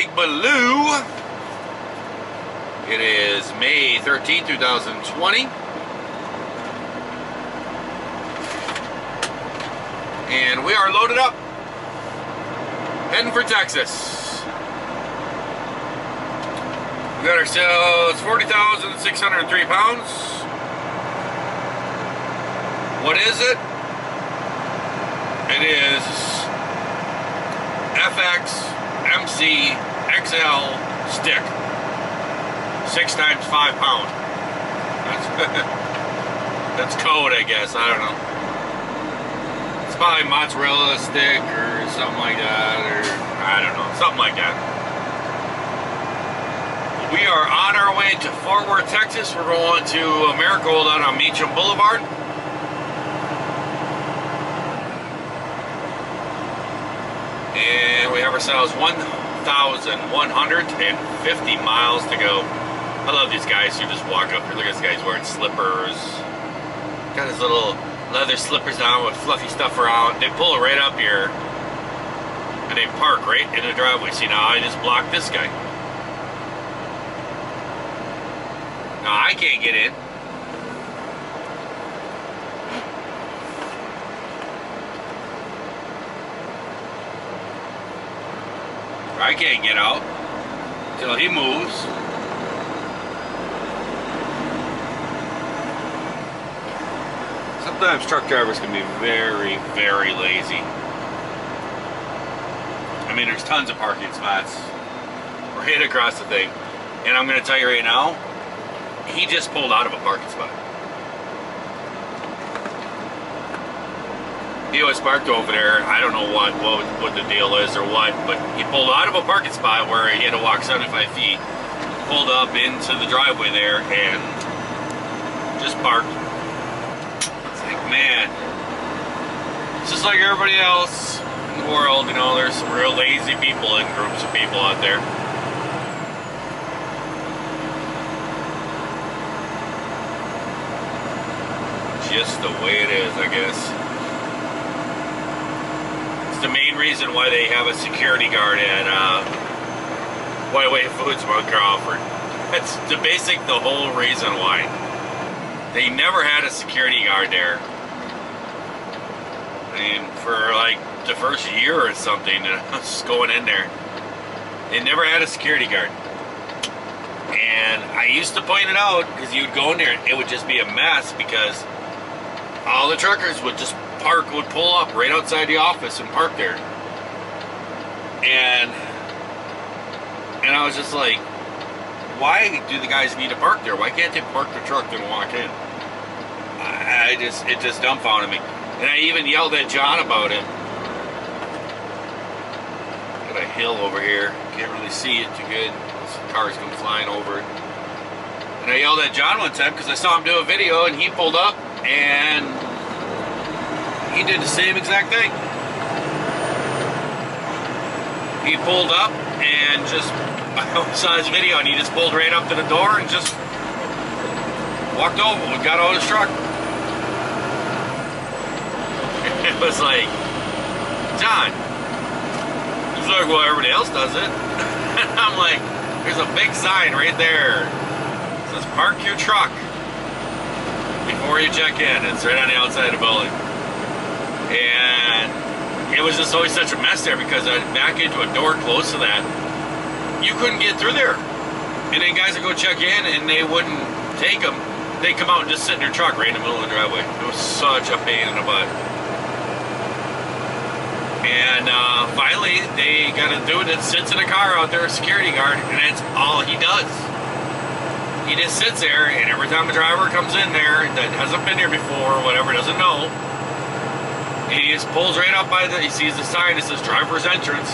Big Baloo. It is May 13, 2020. And we are loaded up, heading for Texas. We got ourselves 40,603 pounds. What is it? It is FX MC XL stick. 6 times 5 pound. That's code, I guess. I don't know. It's probably mozzarella stick or something like that, or I don't know, something like that. We are on our way to Fort Worth, Texas. We're going to Americold out on Meacham Boulevard. And we have ourselves 1,150 miles to go. I love these guys who just walk up here. Look at this guy's wearing slippers. Got his little leather slippers on with fluffy stuff around. They pull it right up here and they park right in the driveway. See, now I just blocked this guy. Now I can't get in. I can't get out until he moves. Sometimes truck drivers can be very, very lazy. I mean, there's tons of parking spots. We're hit across the thing. And I'm going to tell you right now, he just pulled out of a parking spot. He was parked over there. I don't know what the deal is or what, but he pulled out of a parking spot where he had to walk 75 feet, pulled up into the driveway there, and just parked. It's like, man, it's just like everybody else in the world, you know, there's some real lazy people and groups of people out there. Just the way it is, I guess. The main reason why they have a security guard at White Way Foods Mount Crawford. That's the whole reason why. They never had a security guard there. I mean, for like the first year or something, just going in there. They never had a security guard. And I used to point it out because you'd go in there and it would just be a mess because all the truckers would just would pull up right outside the office and park there. And I was just like, why do the guys need to park there? Why can't they park the truck and walk in? It just dumbfounded me. And I even yelled at John about it. Got a hill over here. Can't really see it too good. Some cars come flying over it. And I yelled at John one time because I saw him do a video and he pulled up and he did the same exact thing. He pulled up and just, I saw his video and he just pulled right up to the door and just walked over and got out of his truck. It was like, John. He's like, well, everybody else does it. And I'm like, there's a big sign right there. It says, park your truck before you check in. It's right on the outside of the building. And it was just always such a mess there because I'd back into a door close to that. You couldn't get through there. And then guys would go check in and they wouldn't take them. They'd come out and just sit in their truck right in the middle of the driveway. It was such a pain in the butt. And finally, they got a dude that sits in a car out there, a security guard, and that's all he does. He just sits there, and every time a driver comes in there that hasn't been here before or whatever, doesn't know, he just pulls right up by he sees the sign that says driver's entrance.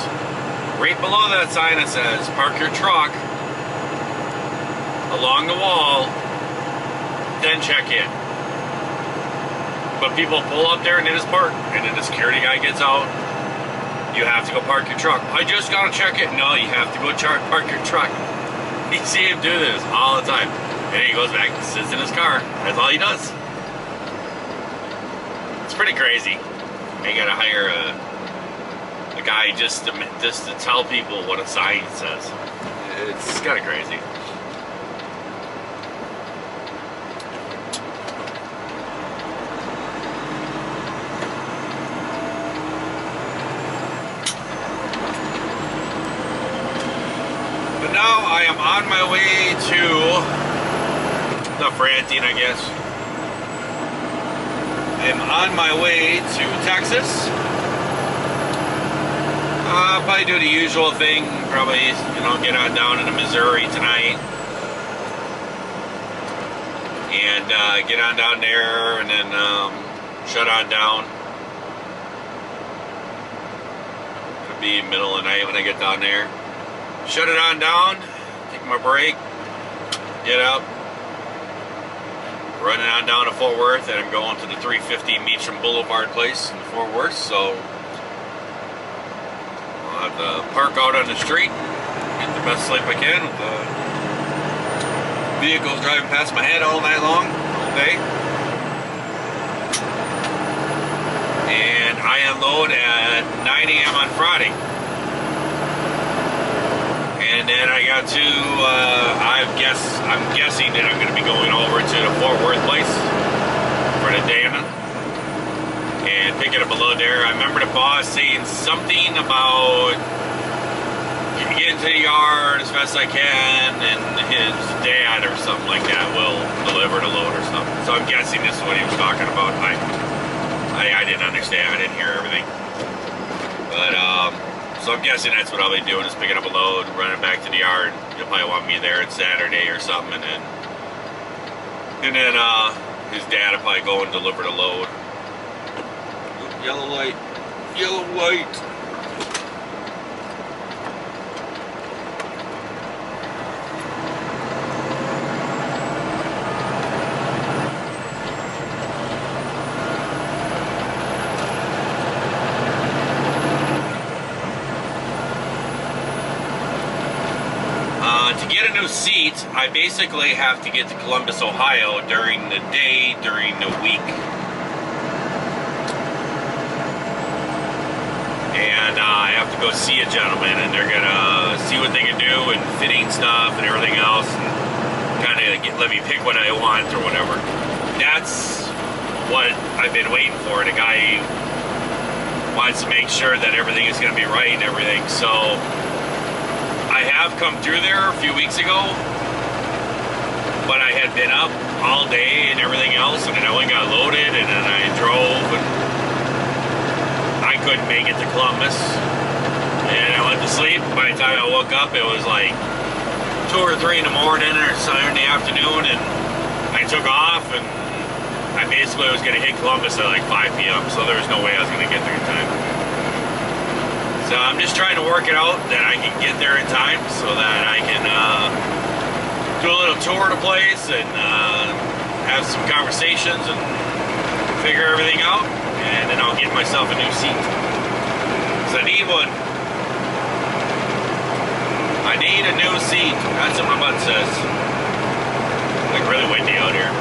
Right below that sign it says park your truck along the wall, then check in. But people pull up there and they just park, and then the security guy gets out. You have to go park your truck. I just gotta check it. No, you have to go park your truck. You see him do this all the time. And then he goes back and sits in his car. That's all he does. It's pretty crazy. You gotta hire a a guy just to tell people what a sign says. It's kind of crazy. But now I am on my way to the Frantic, I guess. I'm on my way to Texas. Probably do the usual thing. Probably, you know, get on down into Missouri tonight. And get on down there and then shut on down. It'll be middle of the night when I get down there. Shut it on down, take my break, get up, running on down to Fort Worth, and I'm going to the 350 Meacham Boulevard place in Fort Worth, so I'll have to park out on the street, get the best sleep I can with the vehicles driving past my head all night long, all day. And I unload at 9 a.m. on Friday. And then I got to, I'm guessing that I'm going to be going over to the Fort Worth place for the Dana and picking up a load there. I remember the boss saying something about getting to the yard as fast as I can, and his dad or something like that will deliver the load or something. So I'm guessing this is what he was talking about. I didn't understand. I didn't hear everything. But, so I'm guessing that's what I'll be doing, is picking up a load, running back to the yard. You'll probably want me there on Saturday or something, and then his dad will probably go and deliver the load. Ooh, yellow light, yellow light. To get a new seat, I basically have to get to Columbus, Ohio during the day, during the week. And I have to go see a gentleman, and they're going to see what they can do and fitting stuff and everything else, and kind of let me pick what I want or whatever. That's what I've been waiting for. The guy wants to make sure that everything is going to be right and everything, so I have come through there a few weeks ago, but I had been up all day and everything else, and then I only got loaded, and then I drove, and I couldn't make it to Columbus, and I went to sleep. By the time I woke up, it was like 2 or 3 in the morning or Saturday afternoon, and I took off, and I basically was going to hit Columbus at like 5 p.m., so there was no way I was going to get there in time. So I'm just trying to work it out that I can get there in time so that I can do a little tour of the place and have some conversations and figure everything out, and then I'll get myself a new seat. So I need one. I need a new seat. That's what my butt says. Like really windy out here.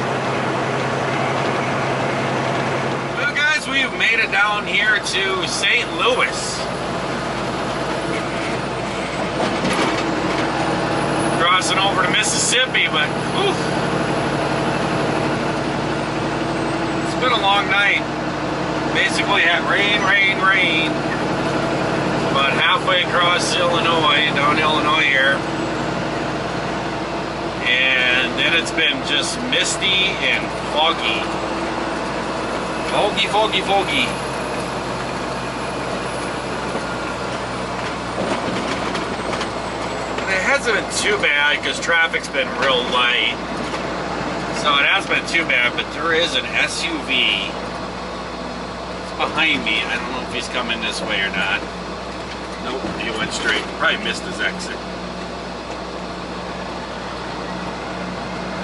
Well guys, we've made it down here to St. Louis. Crossing over to Mississippi, but oof, it's been a long night. Basically had rain, but halfway across Illinois, down Illinois here, and then it's been just misty and foggy. Foggy. It hasn't been too bad because traffic's been real light, so it hasn't been too bad, but there is an SUV. It's behind me. I don't know if he's coming this way or not. Nope, he went straight. Probably missed his exit.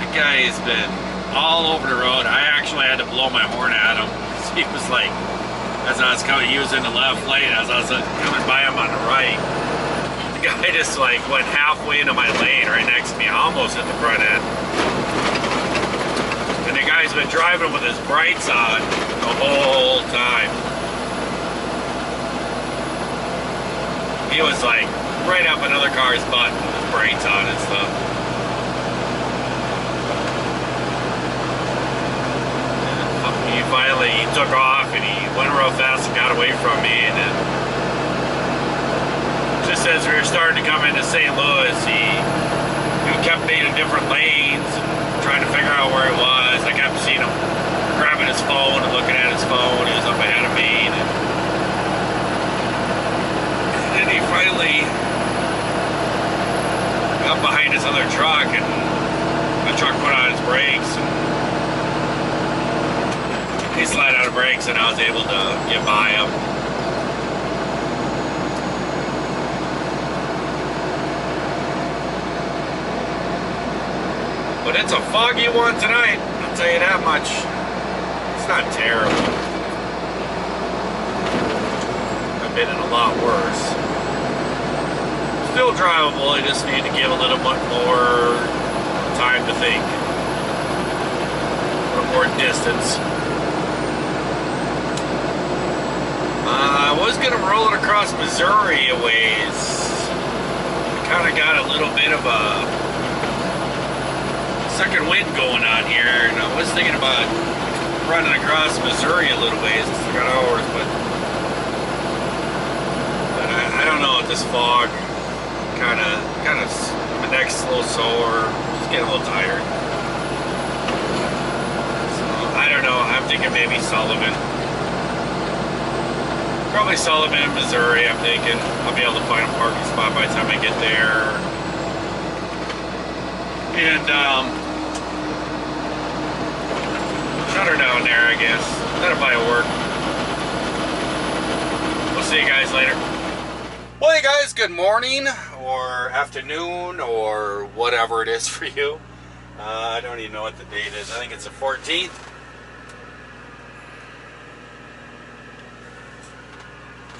The guy has been all over the road. I actually had to blow my horn at him. He was like, as I was coming, he was in the left lane, as I was coming by him on the right. The guy just like went halfway into my lane right next to me, almost at the front end. And the guy's been driving with his brights on the whole time. was like right up another car's butt with his brakes on and stuff. And he took off and he went real fast and got away from me, and then just as we were starting to come into St. Louis, he kept being in different lanes, trying to figure out where he was. I kept seeing him grabbing his phone and looking at his phone. He was up ahead of me, and then he finally got behind his other truck, and the truck put on his brakes, and he slid out of brakes, and I was able to get by him. But it's a foggy one tonight, I'll tell you that much. It's not terrible. I've been in a lot worse. Still drivable, I just need to give a little bit more time to think. A little more distance. I was going to roll it across Missouri a ways. I kind of got a little bit of a second wind going on here, and I was thinking about running across Missouri a little ways. It's 3 hours, but I don't know, with this fog, kind of, my neck's a little sore, just getting a little tired. So I don't know. I'm thinking maybe Sullivan. Probably Sullivan, Missouri. I'm thinking I'll be able to find a parking spot by the time I get there. And shut her down there, I guess. That'll probably work. We'll see you guys later. Well, hey guys, good morning or afternoon or whatever it is for you. I don't even know what the date is. I think it's the 14th.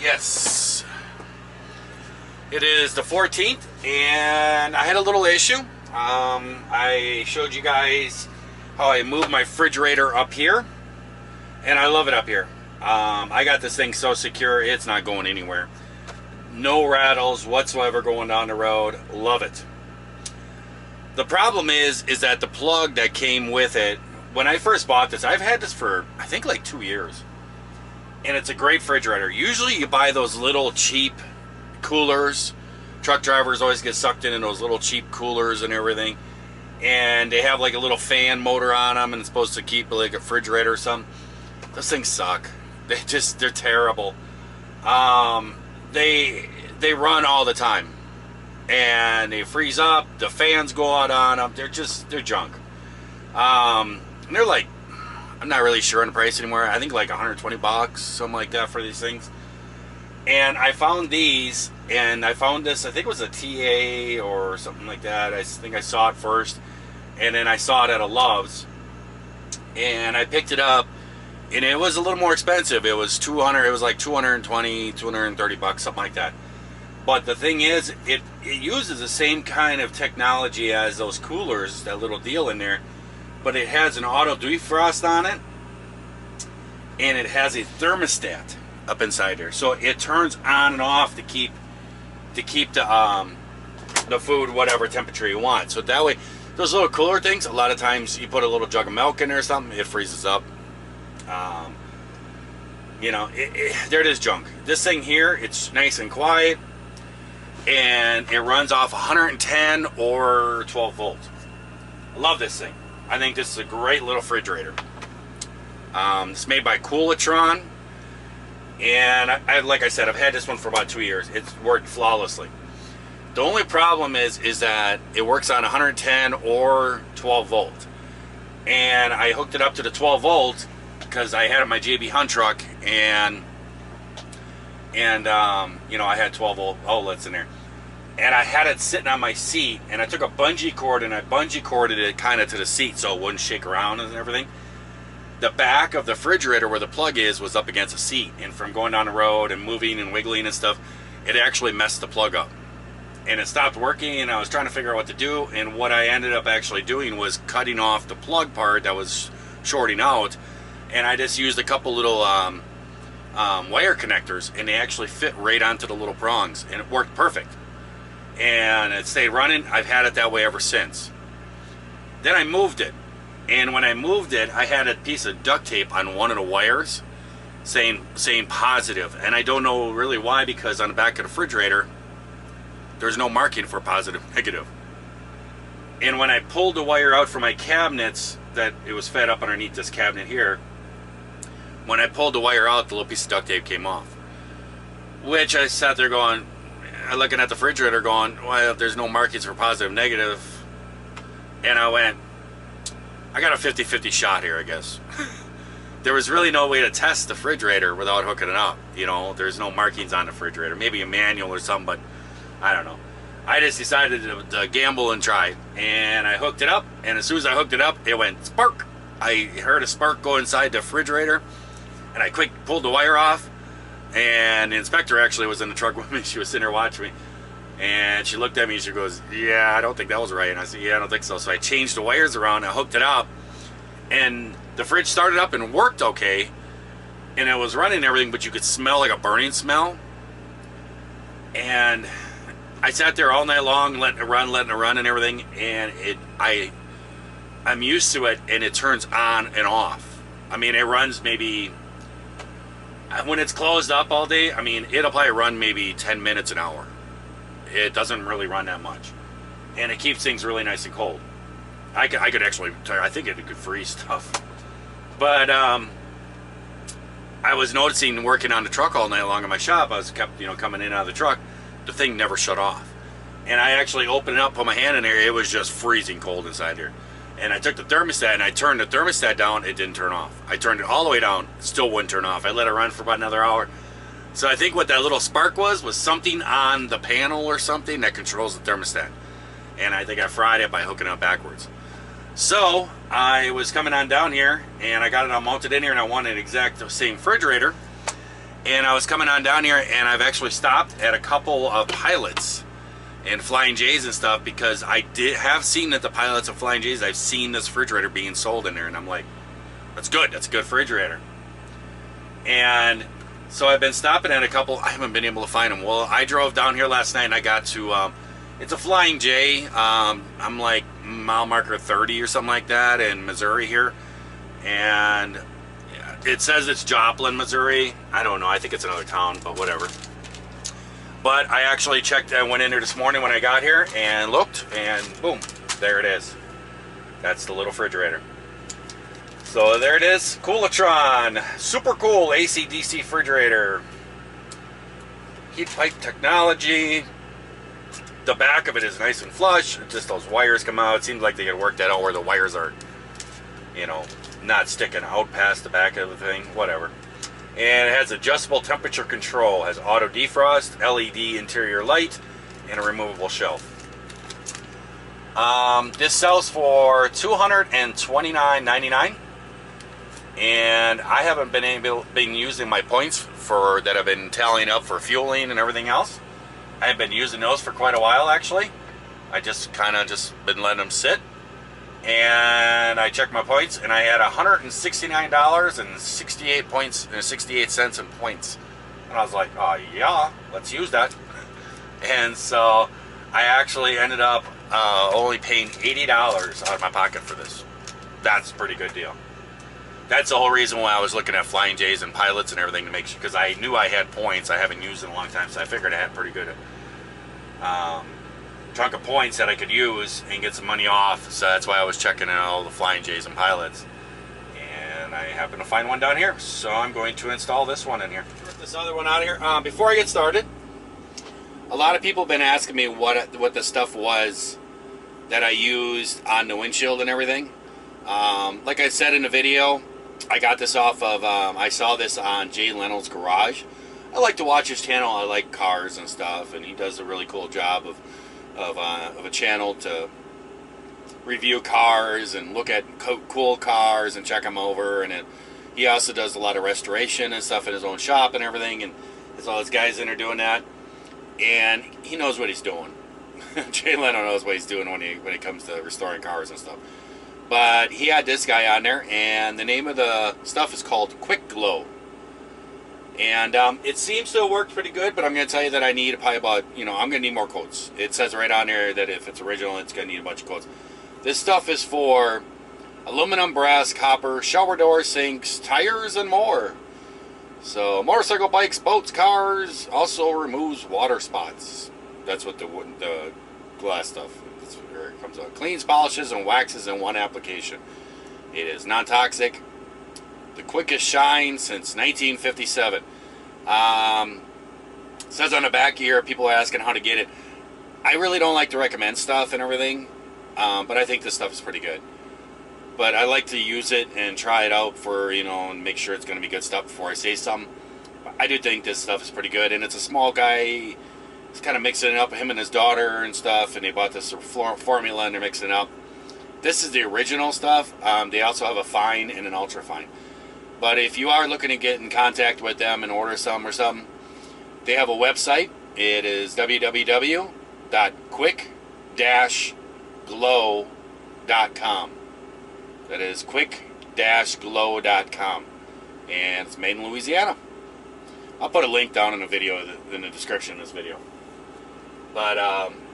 Yes, it is the 14th, and I had a little issue. I showed you guys how I moved my refrigerator up here, and I love it up here. I got this thing so secure, it's not going anywhere. No rattles whatsoever going down the road. Love it. The problem is that the plug that came with it, when I first bought this, I've had this for I think like 2 years, and it's a great refrigerator. Usually you buy those little cheap coolers. Truck drivers always get sucked in those little cheap coolers and everything, and they have like a little fan motor on them, and it's supposed to keep like a refrigerator or something. Those things suck. They're terrible. They run all the time, and they freeze up. The fans go out on them. They're junk. They're like, I'm not really sure on the price anymore. I think like 120 bucks, something like that, for these things. And I found these, and I found this, I think it was a TA or something like that. I think I saw it first, and then I saw it at a Love's, and I picked it up, and it was a little more expensive. It was 200. It was like 220, 230 bucks, something like that. But the thing is, it uses the same kind of technology as those coolers, that little deal in there, but it has an auto defrost on it, and it has a thermostat up inside there, so it turns on and off to keep the food whatever temperature you want. So that way, those little cooler things, a lot of times you put a little jug of milk in there or something, it freezes up. You know, there it is, junk. This thing here, it's nice and quiet, and it runs off 110 or 12 volts. I love this thing. I think this is a great little refrigerator. It's made by Coolatron, and like I said, I've had this one for about 2 years. It's worked flawlessly. The only problem is that it works on 110 or 12 volt, and I hooked it up to the 12 volt because I had it in my JB Hunt truck, and you know, I had 12 volt outlets in there, and I had it sitting on my seat, and I took a bungee cord and I bungee corded it kind of to the seat so it wouldn't shake around and everything. The back of the refrigerator where the plug is was up against the seat, and from going down the road and moving and wiggling and stuff, it actually messed the plug up, and it stopped working, and I was trying to figure out what to do, and what I ended up actually doing was cutting off the plug part that was shorting out, and I just used a couple little wire connectors, and they actually fit right onto the little prongs, and it worked perfect. And it stayed running. I've had it that way ever since. Then I moved it, and when I moved it, I had a piece of duct tape on one of the wires saying positive, and I don't know really why, because on the back of the refrigerator there's no marking for positive, negative. And when I pulled the wire out from my cabinets, that it was fed up underneath this cabinet here, when I pulled the wire out, the little piece of duct tape came off. Which I sat there going, looking at the refrigerator going, well, there's no markings for positive, negative. And I went, I got a 50-50 shot here, I guess. There was really no way to test the refrigerator without hooking it up. You know, there's no markings on the refrigerator. Maybe a manual or something, but I don't know. I just decided to gamble and try. And I hooked it up, and as soon as I hooked it up, it went spark. I heard a spark go inside the refrigerator, and I quick pulled the wire off, and the inspector actually was in the truck with me. She was sitting there watching me, and she looked at me and she goes, yeah, I don't think that was right. And I said, yeah, I don't think so. So I changed the wires around, I hooked it up, and the fridge started up and worked okay, and it was running and everything, but you could smell like a burning smell. And I sat there all night long, letting it run and everything, and I'm used to it, and it turns on and off. I mean, it runs maybe, when it's closed up all day, I mean, it'll probably run maybe 10 minutes an hour. It doesn't really run that much. And it keeps things really nice and cold. I could actually, I think it could freeze stuff. But I was noticing working on the truck all night long in my shop, I was kept, coming in and out of the truck, the thing never shut off. And I actually opened it up, put my hand in there, it was just freezing cold inside here. And I took the thermostat and I turned the thermostat down, it didn't turn off. I turned it all the way down, still wouldn't turn off. I let it run for about another hour. So I think what that little spark was something on the panel or something that controls the thermostat. And I think I fried it by hooking it up backwards. So I was coming on down here, and I got it all mounted in here, and I wanted exact the same refrigerator. And I was coming on down here, and I've actually stopped at a couple of Pilots and Flying J's and stuff, because I have seen that the Pilots and Flying J's, I've seen this refrigerator being sold in there, and I'm like, that's good, that's a good refrigerator. And so I've been stopping at a couple, I haven't been able to find them. Well, I drove down here last night, and I got to, it's a Flying J, I'm like mile marker 30 or something like that in Missouri here, and it says it's Joplin, Missouri. I don't know, I think it's another town, but whatever. But I actually checked, I went in there this morning when I got here and looked, and boom, there it is. That's the little refrigerator. So there it is, Coolatron, super cool AC/DC refrigerator. Heat pipe technology. The back of it is nice and flush. Just those wires come out. It seems like they get worked that out where the wires are, not sticking out past the back of the thing, whatever. And it has adjustable temperature control, has auto defrost, LED interior light, and a removable shelf. This sells for $229.99, and I haven't been using my points that I've been tallying up for fueling and everything else. I have been using those for quite a while, actually. I just been letting them sit. And I checked my points, and I had $169.68 in points. And I was like, oh yeah, let's use that. And so I actually ended up only paying $80 out of my pocket for this. That's a pretty good deal. That's the whole reason why I was looking at Flying J's and Pilots and everything, to make sure, because I knew I had points. I haven't used in a long time, so I figured I had pretty good chunk of points that I could use and get some money off. So that's why I was checking out all the Flying J's and Pilots, and I happened to find one down here, so I'm going to install this one in here. Get this other one out of here. Before I get started, a lot of people have been asking me what the stuff was that I used on the windshield and everything. Like I said in the video, I got this off of, I saw this on Jay Leno's Garage. I like to watch his channel. I like cars and stuff, and he does a really cool job of a channel to review cars and look at cool cars and check them over. And he also does a lot of restoration and stuff in his own shop and everything, and there's all those guys in there doing that, and he knows what he's doing. Jay Leno knows what he's doing when it comes to restoring cars and stuff. But he had this guy on there, and the name of the stuff is called Quick Glow. And it seems to have worked pretty good, but I'm going to tell you that I need probably about, I'm going to need more coats. It says right on there that if it's original, it's going to need a bunch of coats. This stuff is for aluminum, brass, copper, shower doors, sinks, tires, and more. So motorcycle, bikes, boats, cars. Also removes water spots. That's what the glass stuff, that's where it comes out. Cleans, polishes, and waxes in one application. It is non-toxic. The quickest shine since 1957. Says on the back here, people are asking how to get it. I really don't like to recommend stuff and everything, but I think this stuff is pretty good. But I like to use it and try it out for, and make sure it's going to be good stuff before I say something. I do think this stuff is pretty good, and it's a small guy. He's kind of mixing it up, him and his daughter and stuff, and they bought this formula and they're mixing it up. This is the original stuff. They also have a fine and an ultra fine. But if you are looking to get in contact with them and order some or something, they have a website. It is www.quick-glow.com. That is quick-glow.com. And it's made in Louisiana. I'll put a link down in the video, in the description of this video. But,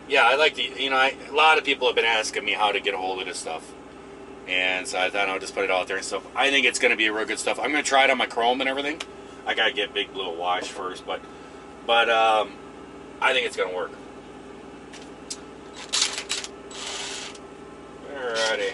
yeah, I like the, a lot of people have been asking me how to get a hold of this stuff. And so I thought I would just put it out there and stuff. I think it's going to be real good stuff. I'm going to try it on my chrome and everything. I got to get Big Blue a wash first, but I think it's going to work. Alrighty.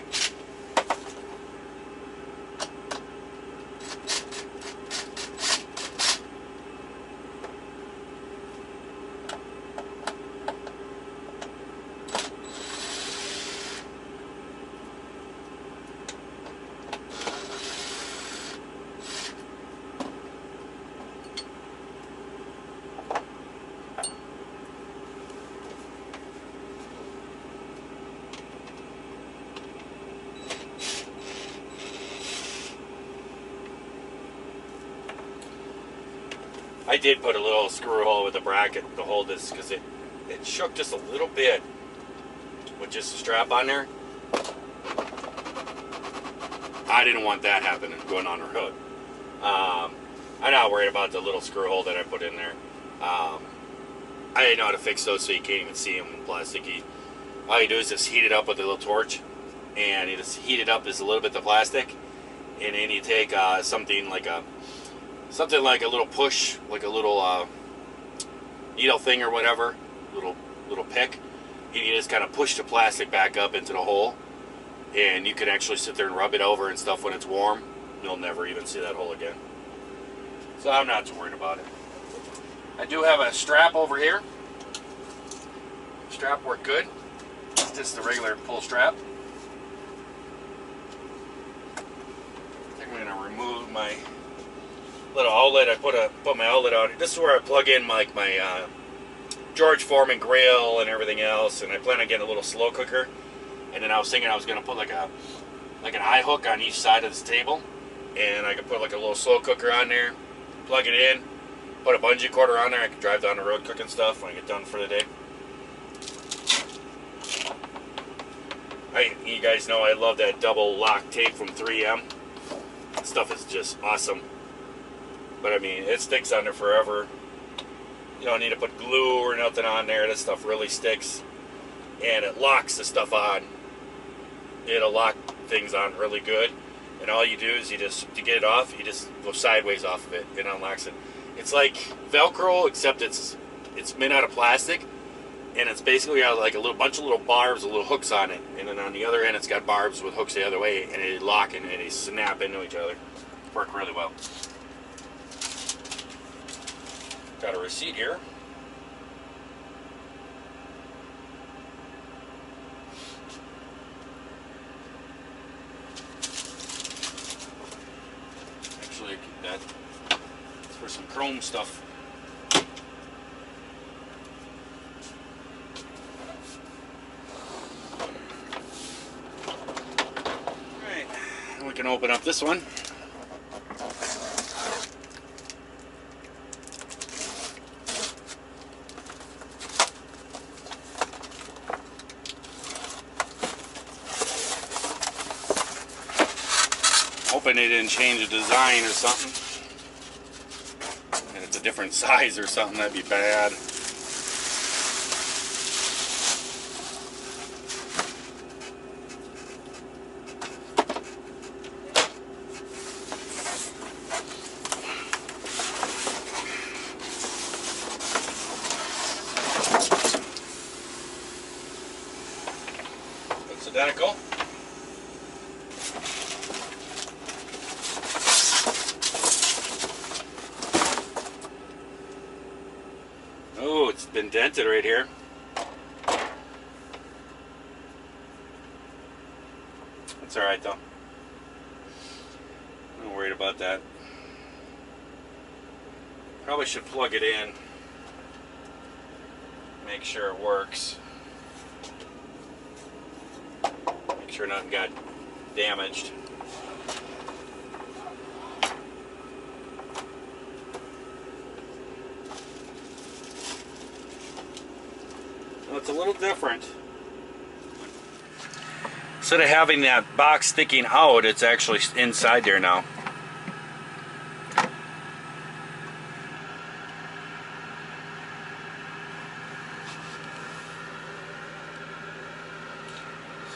I did put a little screw hole with a bracket to hold this because it shook just a little bit with just a strap on there. I didn't want that happening going on the road. I'm not worried about the little screw hole that I put in there. I didn't know how to fix those so you can't even see them in plastic. All you do is just heat it up with a little torch, and you just heat it up just a little bit of plastic, and then you take something like a little push, like a little needle thing or whatever, little pick, and you just kind of push the plastic back up into the hole, and you can actually sit there and rub it over and stuff when it's warm. You'll never even see that hole again. So I'm not too worried about it. I do have a strap over here. Strap worked good. It's just the regular pull strap. I think I'm going to remove my little outlet. I put my outlet out. This is where I plug in my George Foreman grill and everything else, and I plan on getting a little slow cooker. And then I was thinking I was going to put like an eye hook on each side of this table, and I could put like a little slow cooker on there, plug it in, put a bungee cord on there. I could drive down the road cooking stuff when I get done for the day. You guys know I love that double lock tape from 3M. That stuff is just awesome. But I mean, it sticks on there forever. You don't need to put glue or nothing on there. This stuff really sticks. And it locks the stuff on. It'll lock things on really good. And all you do is to get it off, you just go sideways off of it. It unlocks it. It's like Velcro, except it's made out of plastic. And it's basically got like a bunch of little barbs, little hooks on it. And then on the other end, it's got barbs with hooks the other way. And they lock and they snap into each other. Work really well. Got a receipt here. Actually, I keep that. It's for some chrome stuff. Alright, we can open up this one. Hoping they didn't change the design or something. different size or something, that'd be bad. Looks identical. Oh, it's been dented right here. That's alright though. I'm not worried about that. Probably should plug it in. Make sure it works. Make sure nothing got damaged. Well, it's a little different. Instead of having that box sticking out, it's actually inside there now.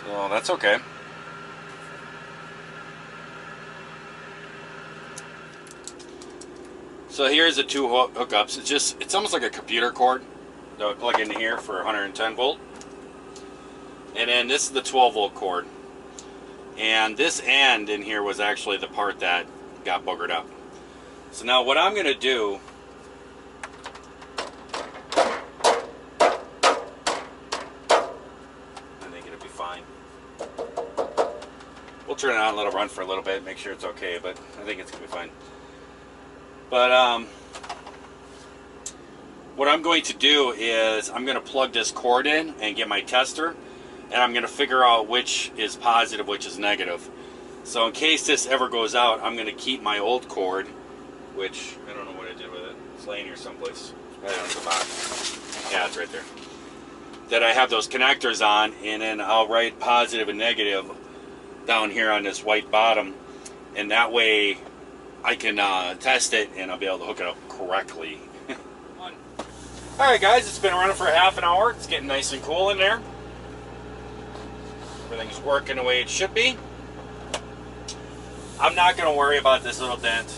So that's okay. So here's the two hookups. It's almost like a computer cord that I plug in here for 110 volt. And then this is the 12 volt cord. And this end in here was actually the part that got boogered up. So now what I'm going to do, I think it'll be fine. We'll turn it on and let it run for a little bit, make sure it's okay, but I think it's going to be fine. But what I'm going to do is I'm going to plug this cord in and get my tester, and I'm going to figure out which is positive, which is negative. So in case this ever goes out, I'm going to keep my old cord, which I don't know what I did with it. It's laying here someplace. Right on the box. Yeah, it's right there. That I have those connectors on, and then I'll write positive and negative down here on this white bottom, and that way I can test it and I'll be able to hook it up correctly. Alright guys, it's been running for half an hour. It's getting nice and cool in there. Everything's working the way it should be. I'm not going to worry about this little dent.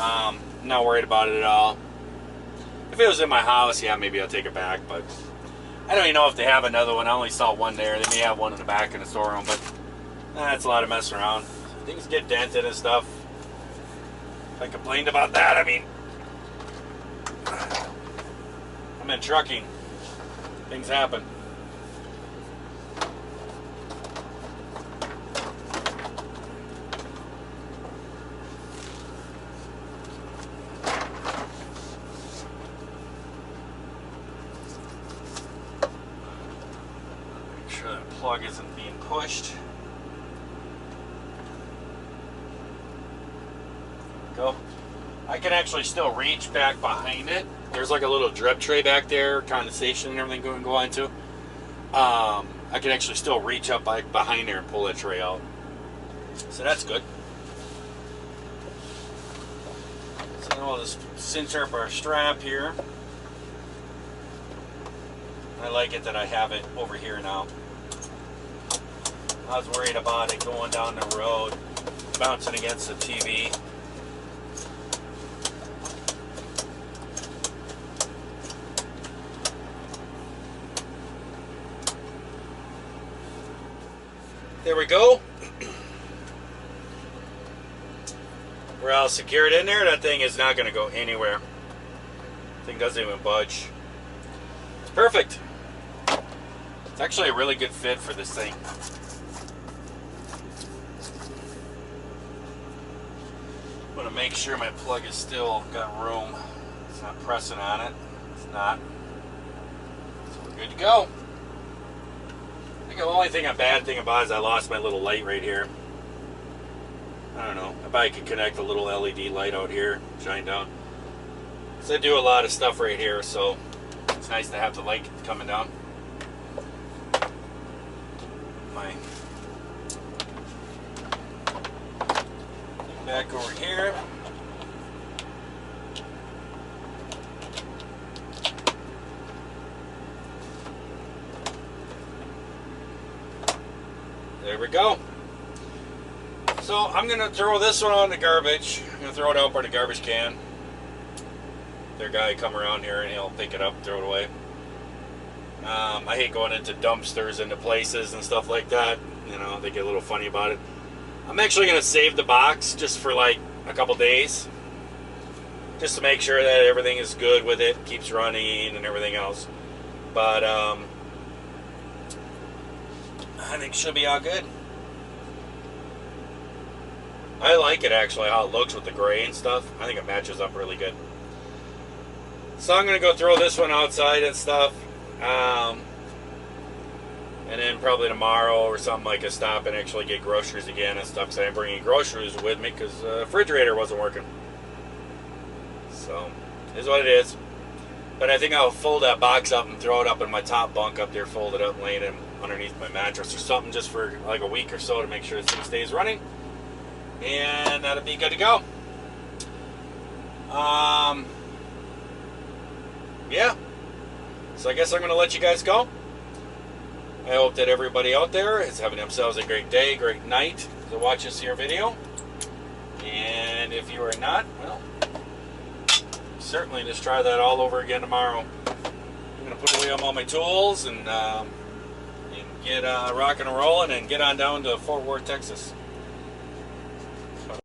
I'm not worried about it at all. If it was in my house, yeah, maybe I'll take it back, but I don't even know if they have another one. I only saw one there. They may have one in the back in the storeroom, but that's a lot of messing around. Things get dented and stuff. If I complained about that, I mean, I'm in trucking. Things happen. Make sure that plug isn't being pushed. Go. I can actually still reach back behind it. There's like a little drip tray back there, condensation and everything going to go into. I can actually still reach up behind there and pull that tray out. So that's good. So now we'll just cinch up our strap here. I like it that I have it over here now. I was worried about it going down the road, bouncing against the TV. There we go. We're all secured in there. That thing is not going to go anywhere. The thing doesn't even budge. It's perfect. It's actually a really good fit for this thing. I'm going to make sure my plug is still got room. It's not pressing on it. It's not. So we're good to go. I think the only bad thing about it is I lost my little light right here. I don't know. I probably could connect a little LED light out here, shine down. So I do a lot of stuff right here, so it's nice to have the light coming down. My back over here. we go. So I'm gonna throw this one on the garbage. I'm gonna throw it out by the garbage can. Their guy come around here and he'll pick it up, throw it away. I hate going into dumpsters into places and stuff like that. You know, they get a little funny about it. I'm actually gonna save the box just for like a couple days, just to make sure that everything is good with it, keeps running and everything else. But I think it should be all good. I like it actually, how it looks with the gray and stuff. I think it matches up really good. So I'm going to go throw this one outside and stuff. And then probably tomorrow or something, like, I stop and actually get groceries again and stuff. Because I am bringing groceries with me because the refrigerator wasn't working. So, it is what it is. But I think I'll fold that box up and throw it up in my top bunk up there, fold it up and lay it underneath my mattress or something, just for like a week or so to make sure this thing stays running. And that'll be good to go. Yeah. So I guess I'm going to let you guys go. I hope that everybody out there is having themselves a great day, great night to watch this here video. And if you are not, well, certainly just try that all over again tomorrow. I'm going to put away all my tools and get rocking and rolling and get on down to Fort Worth, Texas.